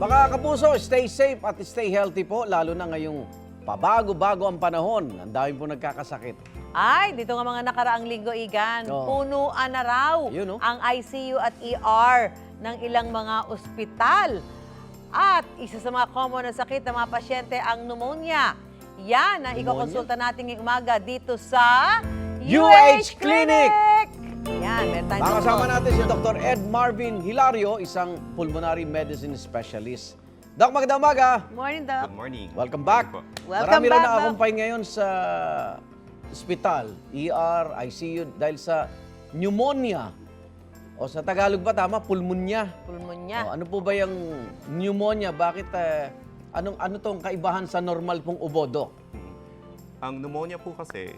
Mga kapuso, stay safe at stay healthy po, lalo na ngayong pabago-bago ang panahon. Ang dami po nagkakasakit. Ay, dito nga mga nakaraang linggo, Igan, Oo. punuan na raw Yun, no? ang ICU at ER ng ilang mga ospital. At isa sa mga common na sakit ng mga pasyente ang pneumonia. Yan ang ikokonsulta natin ngayong umaga dito sa UH Clinic! Yan, meron tayong Makasama doktor. natin si Dr. Ed Marvin Hilario, isang pulmonary medicine specialist. Doc, magandang umaga. Morning, Doc. Good morning. Welcome back. Welcome Marami rin back, Doc. na-accompany ngayon sa ospital, ER, ICU, dahil sa pneumonia. O sa Tagalog ba tama? Pulmonya. Pulmonya. O, ano po ba yung pneumonia? Bakit, ano tong kaibahan sa normal pong ubo, Doc? Ang pneumonia po kasi,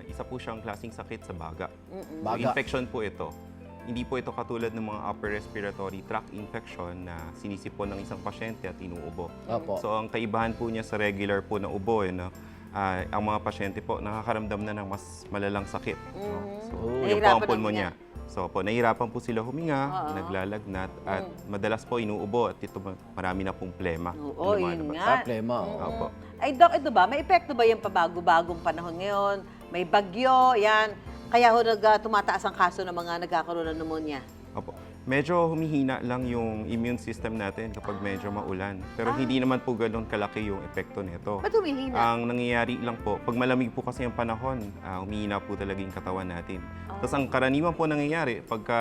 isa po siyang klaseng sakit sa baga. So, Baga. infection po ito. Hindi po ito katulad ng mga upper respiratory tract infection na sinisipon ng isang pasyente at inuubo. Opo. So, ang kaibahan po niya sa regular po na ubo, ang mga pasyente po nakakaramdam na ng mas malalang sakit. No? So, yun po ang Nahihirapan na pulmonya. So po, nahihirapan po sila huminga, naglalagnat, at madalas po inuubo at ito marami na pong plema. Oo, yun lumalabas. nga. Problema. Opo. Ay, Doc, ito ba? May epekto ba yung pabago-bagong panahon ngayon? May bagyo, yan. Kaya ho tumataas ang kaso ng mga nagkakaroon ng pneumonia. Opo. Medyo humihina lang yung immune system natin kapag medyo maulan. Pero hindi naman po ganun kalaki yung epekto nito. Ba't humihina? Ang nangyayari lang po, pag malamig po kasi ang panahon, humihina po talaga yung katawan natin. Tapos ang karaniwan po nangyayari, pagka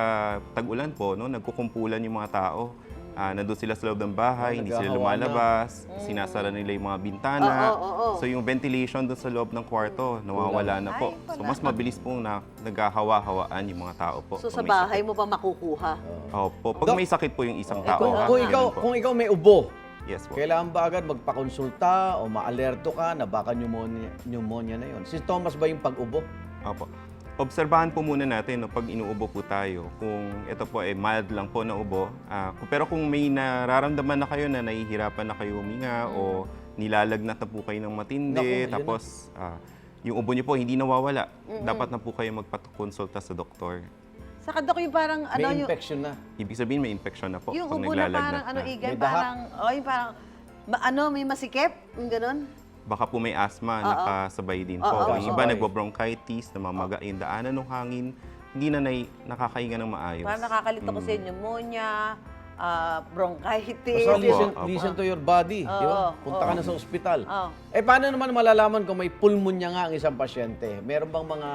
tag-ulan po, nagkukumpulan yung mga tao. Nandun sila sa loob ng bahay, hindi sila naghahawa na. lumalabas, sinasara nila yung mga bintana. Oo. So yung ventilation doon sa loob ng kwarto, nawawala na po. Ay, So mas mabilis pong naghahawa-hawaan yung mga tao po. So sa pag may bahay sakit. mo ba makukuha? Opo. Pag may sakit po yung isang tao. Kung ikaw may ubo, Yes po. kailangan ba agad magpakonsulta o maalerto ka na baka pneumonia na yun? Sintomas ba yung pag-ubo? Opo. Obserbahan po muna natin pag inuubo po tayo kung ito po ay mild lang po na ubo. Pero kung may nararamdaman na kayo na nahihirapan na kayo huminga o nilalagnat na po kayo ng matindi, Naku, yun tapos yung ubo niyo po hindi nawawala, dapat na po kayo magpakonsulta sa doktor. Saka, Doc, yung parang, May yung infection na. Ibig sabihin may infection na po yung pag ubo na naglalagnat parang, Igan, May dahak. parang, yung parang, may masikip, yung ganun. Baka po may asthma, nakasabay din po. Oo, Yung iba sabay. nagbobronchitis, namamaga yung daanan ng hangin, hindi na nakakahinga ng maayos. Parang nakakalito ko sa pneumonia, bronchitis. Basta Opo. listen to your body, di ba? Oo, Punta ka na sa ospital. Oo. Paano naman malalaman kung may pulmonya nga ang isang pasyente? Meron bang mga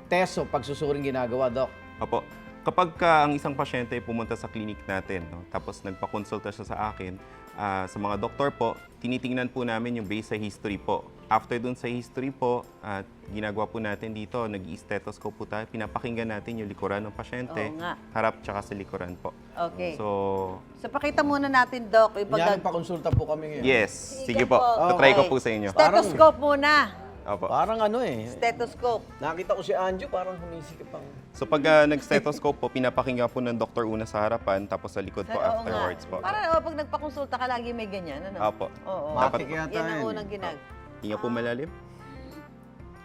test o pagsusuring ginagawa, Doc? Opo. Kapag ang isang pasyente ay pumunta sa clinic natin, tapos nagpakonsulta siya sa akin, sa mga doktor po, tinitingnan po namin yung base sa history po. After dun sa history po, ginagawa po natin dito, nag-i-stethoscope po tayo, pinapakinggan natin yung likuran ng pasyente, Oo nga. harap tsaka sa likuran po. Okay. So, So, pakita muna natin, Doc, yung Yan, pakonsulta po kami ngayon. yes. Sige Sige po. po. Try ko Okay. po sa inyo. Stethoscope muna. Opo. Parang Stethoscope. nakita ko si Anjo, parang humisikip ang... So pag nag-stethoscope po, pinapakinggan po ng doktor una sa harapan, tapos sa likod po Oo nga. afterwards po. Parang pag nagpakonsulta ka, lagi may ganyan, ano? Opo. Oo. Dapat Matik yata Yan ang yan. unang ginag. Hinga po malalim.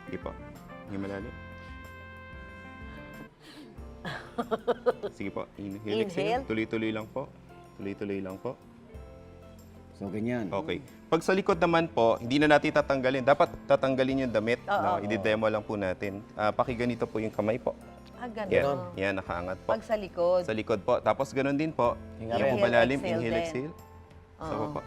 Sige po. Hinga malalim. Sige po. Inhale, exhale. Inhale. Tuloy-tuloy lang po. Tuloy-tuloy lang po. So, ganyan. Okay. Pag sa likod naman po, hindi na natin tatanggalin. Dapat tatanggalin yung damit. Oo. I-demo lang po natin. Pakiganito po yung kamay po. Ganun. Yan. Yan, nakaangat po. Pag sa likod. Sa likod po. Tapos ganun din po. Hinga Hinga po rin. malalim. Exhale Inhale, din. exhale. Sa Oo. po.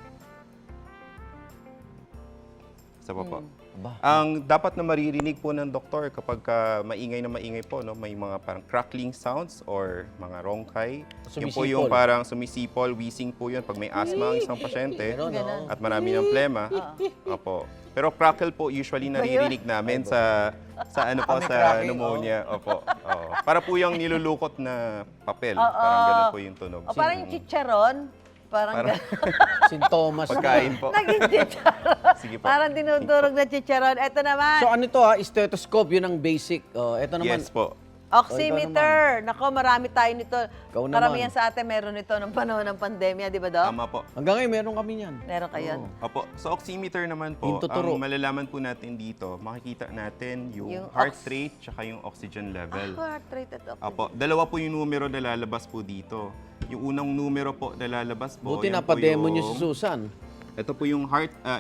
Sa po. Aba. Ang dapat na maririnig po ng doktor kapag maingay na maingay po, may mga parang crackling sounds or mga ronchi. Yun po yung Sumisipol. parang sumisipol, wheezing po yun pag may asthma ang isang pasyente Ganun, no? at marami ng plema. Opo. Pero crackle po usually naririnig namin sa ano po May sa cracking, pneumonia. Opo. Oo. Para po yung nilulukot na papel. Parang ganun po yung tunog. O parang yung chicharon. Parang Sintomas. Pagkain po. naging chicharon. Sige po. Parang dinudurog na chicharon. Eto naman. So, ano to stethoscope, yun ang basic. Ito naman, Yes po. Oximeter. Nako, marami tayo nito. Ikaw naman. Karamihan sa atin meron ito nung panahon ng pandemya, di ba, Doc? Tama po. Hanggang ngayon, meron kami yan. Meron kayo. Opo. Sa oximeter naman po, Yung tuturo. ang malalaman po natin dito, makikita natin yung Yung heart rate tsaka yung oxygen level. Heart rate at oxygen. Opo, dalawa po yung numero na lalabas po dito. Yung unang numero po na lalabas po, Buti yan po napademo yung- niyo si Susan. Ito po yung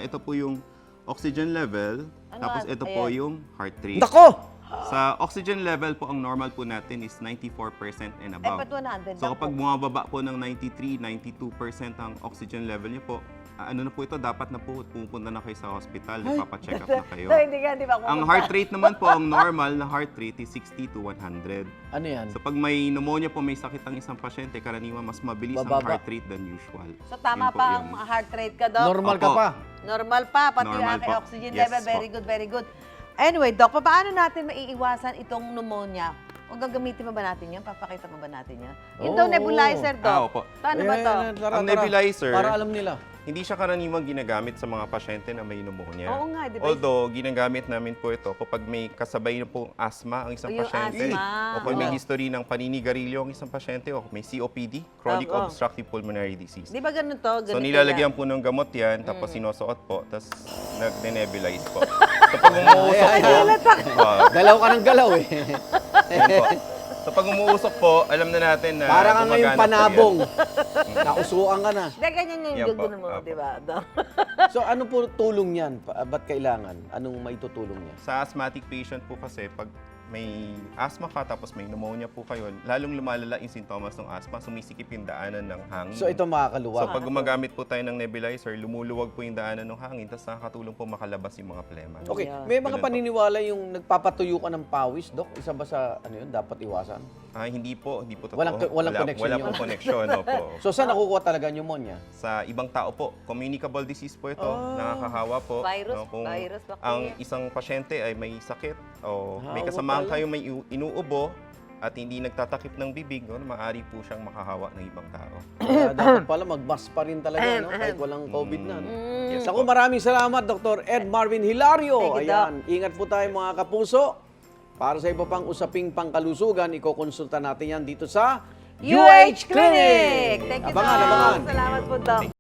ito po yung oxygen level, Ano tapos at- ito po ayan. yung heart rate. Nako! Sa oxygen level po, ang normal po natin is 94% and above. ba't 100 So lang kapag po? bumababa po ng 93, 92% ang oxygen level niyo po, ano na po ito, dapat na po pupunta na kayo sa hospital, ipapacheck up na kayo. So, hindi ka, di ba? Ang heart rate naman po, ang normal na heart rate is 60 to 100. Ano yan? So pag may pneumonia po, may sakit ang isang pasyente, karaniwan mas mabilis ang Bababa. heart rate than usual. So, tama Yun po pa yun. ang heart rate ka, Doc? Normal ka Opo. pa. Normal pa, pati yung Normal aking po. oxygen Yes level. Very po. good, very good. Anyway, Doc, paano natin maiiwasan itong pneumonia? O gagamitin pa ba natin yan? Papakita pa ba natin yan? Yung daw Oo. nebulizer, Doc. opo. Paano ba to? Tara, Ang tara. nebulizer- Para alam nila. Hindi siya karaniwang ginagamit sa mga pasyente na may pneumonia. Oo nga, di ba? Although, ginagamit namin po ito kapag may kasabay na po asthma ang isang O, yung pasyente. asthma. O kung may Oo. history ng paninigarilyo ang isang pasyente o may COPD, chronic Oo. obstructive pulmonary disease. Di ba ganun to? So Ganito nilalagyan yan. po ng gamot yan, tapos sinusuot po, tapos nag-nebulize po. So pag umuusok Ay, po, Galaw ka ng galaw eh. yan po. So pag umuusok po, alam na natin na Para ka ngayong gumagana po panabong. Nausuan ka na. Hindi, ganyan yung Yan po. gagawin mo, Opo. di ba, Doc? So ano po tulong yan? Ba't kailangan? Anong maitutulong niya? Sa asthmatic patient po kasi, pag may asthma ka tapos may pneumonia po kayo, lalong lumalala yung sintomas ng asthma, sumisikip yung daanan ng hangin. So ito So makakaluwag. pag gumagamit po tayo ng nebulizer, lumuluwag po yung daanan ng hangin, tapos nakakatulong po makalabas yung mga plema. Okay, Yeah. may mga Ganun po. paniniwala yung nagpapatuyo ka ng pawis, Dok? Isa ba sa ano yun, dapat iwasan? Hindi po totoo. Walang connection Wala yun. po connection, opo. So saan nakukuha talaga pneumonia? Sa ibang tao po, communicable disease po ito, nakakahawa po. Virus, Kung virus, bacteria. ang isang pasyente ay may sakit o may Oo kasamahan pala. kayo may inuubo at hindi nagtatakip ng bibig, maaari po siyang makahawa ng ibang tao. Kaya dapat pala mag-mask pa rin talaga, no? Kahit walang COVID na. No? Yes Ako, po. maraming salamat, Dr. Ed Marvin Hilario. Thank you, Ayan, ingat po tayo mga kapuso. Para sa iba pang usaping pangkalusugan, ikokonsulta natin yan dito sa UH Clinic! Thank you, Abangan, Doc. abangan. Salamat po, Doc.